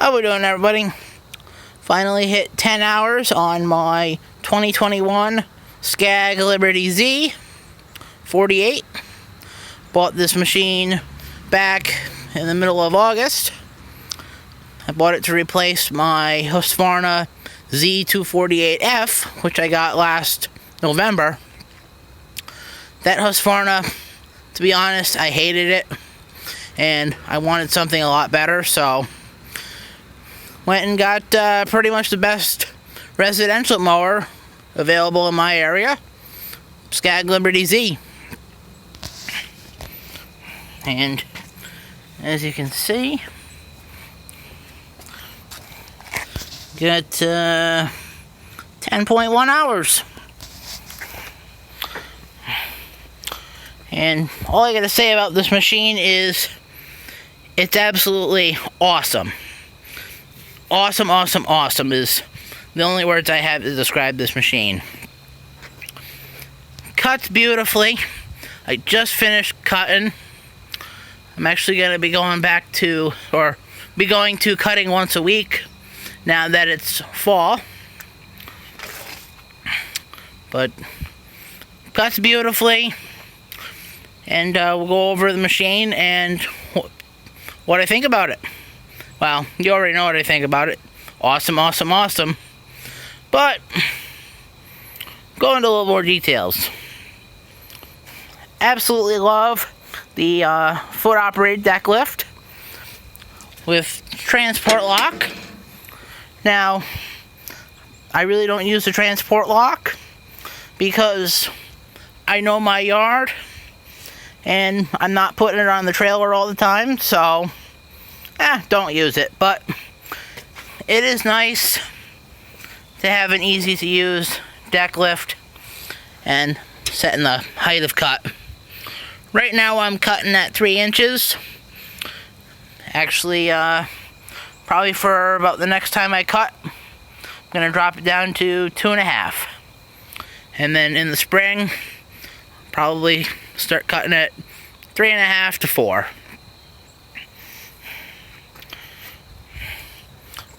How we doing, everybody? Finally hit 10 hours on my 2021 Scag Liberty Z 48. Bought this machine back in the middle of August. I bought it to replace my Husqvarna Z248F, which I got last November. That Husqvarna, to be honest, I hated it, and I wanted something a lot better, so went and got pretty much the best residential mower available in my area, Scag Liberty Z. And as you can see, got 10.1 hours. And all I gotta say about this machine is it's absolutely awesome. Awesome, awesome, awesome is the only words I have to describe this machine. Cuts beautifully. I just finished cutting. I'm actually going to be going back to, or be going to cutting once a week now that it's fall. But cuts beautifully. And we'll go over the machine and what I think about it. Well, you already know what I think about it. Awesome, awesome, awesome. But go into a little more details. Absolutely love the foot-operated deck lift with transport lock. Now, I really don't use the transport lock because I know my yard and I'm not putting it on the trailer all the time, so don't use it. But it is nice to have an easy to use deck lift and setting the height of cut. Right now I'm cutting at 3 inches. Actually, probably for about the next time I cut, I'm going to drop it down to 2.5. And then in the spring, probably start cutting it 3.5 to 4.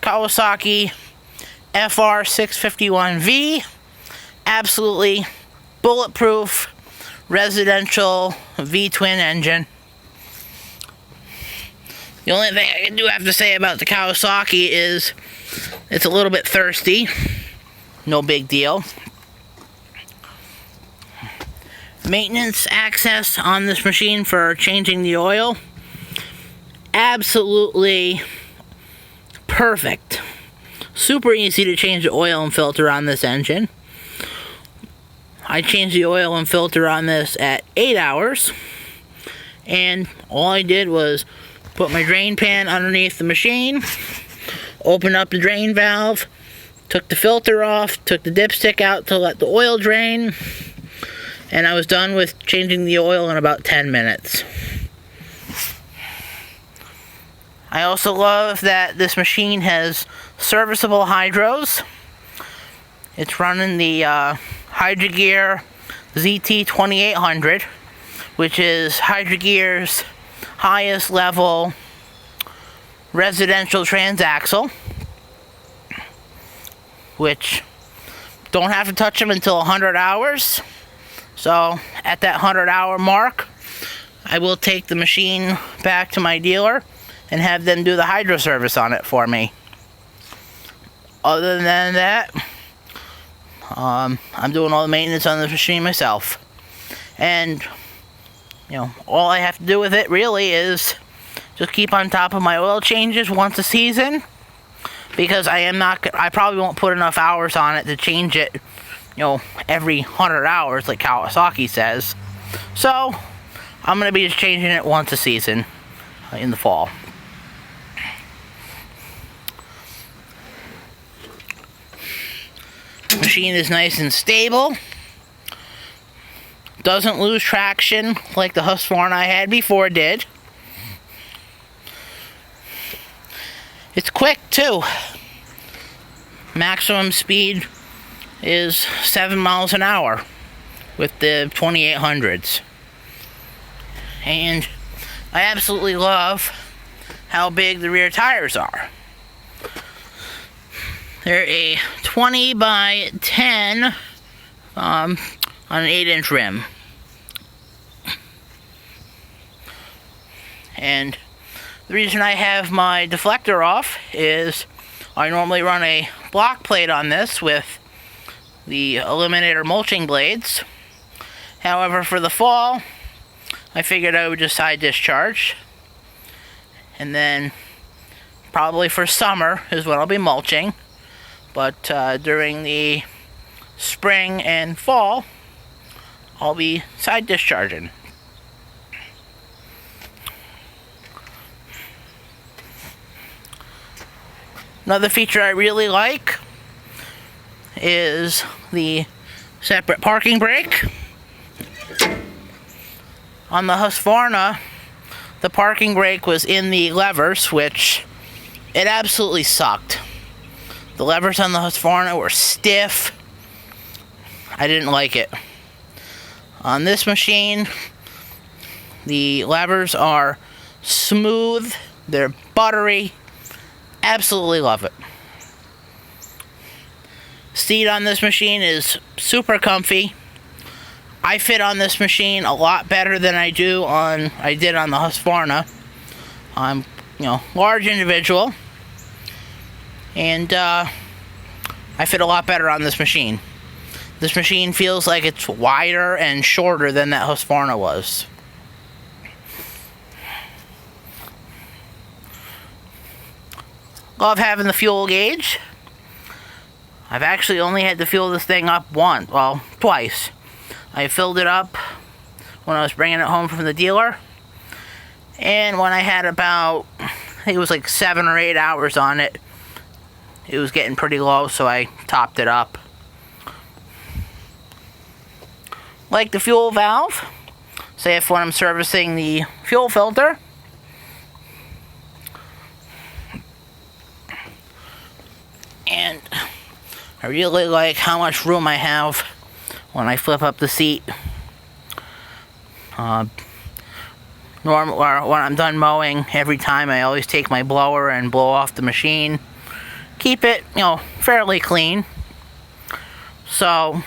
Kawasaki FR651V, absolutely bulletproof residential V-twin engine. The only thing I do have to say about the Kawasaki is it's a little bit thirsty. No big deal. Maintenance access on this machine for changing the oil, absolutely perfect. Super easy to change the oil and filter on this engine. I changed the oil and filter on this at 8 hours, and all I did was put my drain pan underneath the machine, open up the drain valve, took the filter off, took the dipstick out to let the oil drain, and I was done with changing the oil in about 10 minutes. I also love that this machine has serviceable hydros. It's running the Hydrogear ZT2800, which is Hydrogear's highest level residential transaxle, which don't have to touch them until 100 hours. So at that 100-hour mark, I will take the machine back to my dealer and have them do the hydro service on it for me. Other than that, I'm doing all the maintenance on the machine myself. And, you know, all I have to do with it really is just keep on top of my oil changes once a season, because I probably won't put enough hours on it to change it, you know, every 100 hours like Kawasaki says. So I'm going to be just changing it once a season in the fall. The machine is nice and stable. Doesn't lose traction like the Husqvarna I had before did. It's quick too. Maximum speed is 7 miles an hour with the 2800s. And I absolutely love how big the rear tires are. They're a 20 by 10 on an 8-inch rim. And the reason I have my deflector off is I normally run a block plate on this with the Eliminator mulching blades. However, for the fall, I figured I would just side discharge. And then probably for summer is when I'll be mulching. But during the spring and fall, I'll be side discharging. Another feature I really like is the separate parking brake. On the Husqvarna, the parking brake was in the levers, which it absolutely sucked. The levers on the Husqvarna were stiff. I didn't like it. On this machine, the levers are smooth, they're buttery. Absolutely love it. Seat on this machine is super comfy. I fit on this machine a lot better than I did on the Husqvarna. I'm, large individual, and I fit a lot better on this machine. This machine feels like it's wider and shorter than that Husqvarna was. Love having the fuel gauge. I've actually only had to fuel this thing up twice. I filled it up when I was bringing it home from the dealer, and when I had about, I think it was like 7 or 8 hours on it, it was getting pretty low, so I topped it up. Like the fuel valve, say if when I'm servicing the fuel filter, and I really like how much room I have when I flip up the seat. When I'm done mowing, every time I always take my blower and blow off the machine. Keep it, fairly clean. So,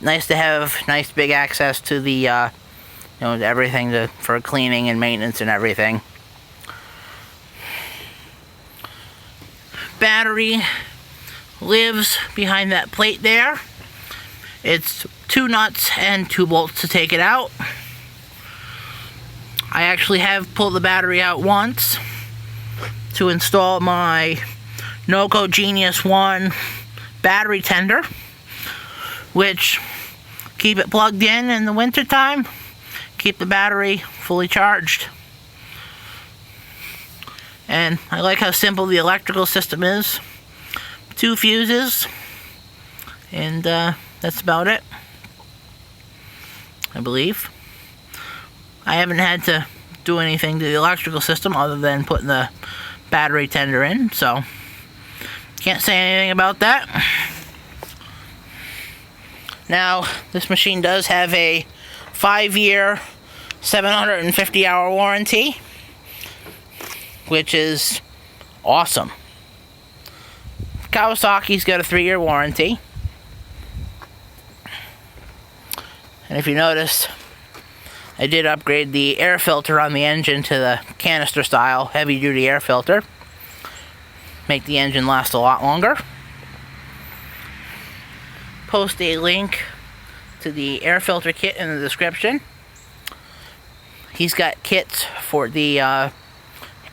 nice to have nice big access to the, everything for cleaning and maintenance and everything. Battery lives behind that plate there. It's 2 nuts and 2 bolts to take it out. I actually have pulled the battery out once to install my Noco Genius 1 battery tender, which keep it plugged in the wintertime, keep the battery fully charged. And I like how simple the electrical system is. 2 fuses, and that's about it, I believe. I haven't had to do anything to the electrical system other than putting the battery tender in, so can't say anything about that. Now, this machine does have a 5-year, 750-hour warranty, which is awesome. Kawasaki's got a 3-year warranty. And if you notice, I did upgrade the air filter on the engine to the canister style heavy duty air filter. Make the engine last a lot longer. Post a link to the air filter kit in the description. He's got kits for the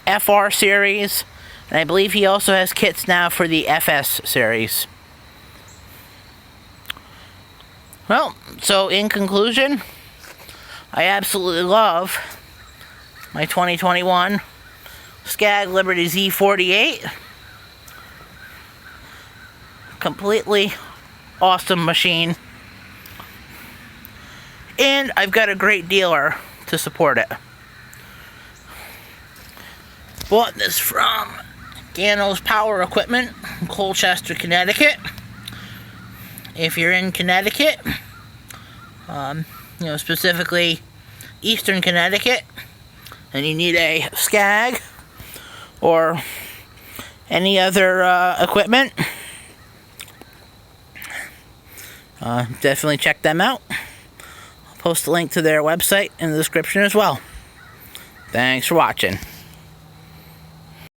FR series, and I believe he also has kits now for the FS series. Well, so in conclusion, I absolutely love my 2021 Scag Liberty Z 48. Completely awesome machine. And I've got a great dealer to support it. Bought this from Gano's Power Equipment in Colchester, Connecticut. If you're in Connecticut, specifically Eastern Connecticut, and you need a Scag or any other equipment, definitely check them out. I'll post a link to their website in the description as well. Thanks for watching.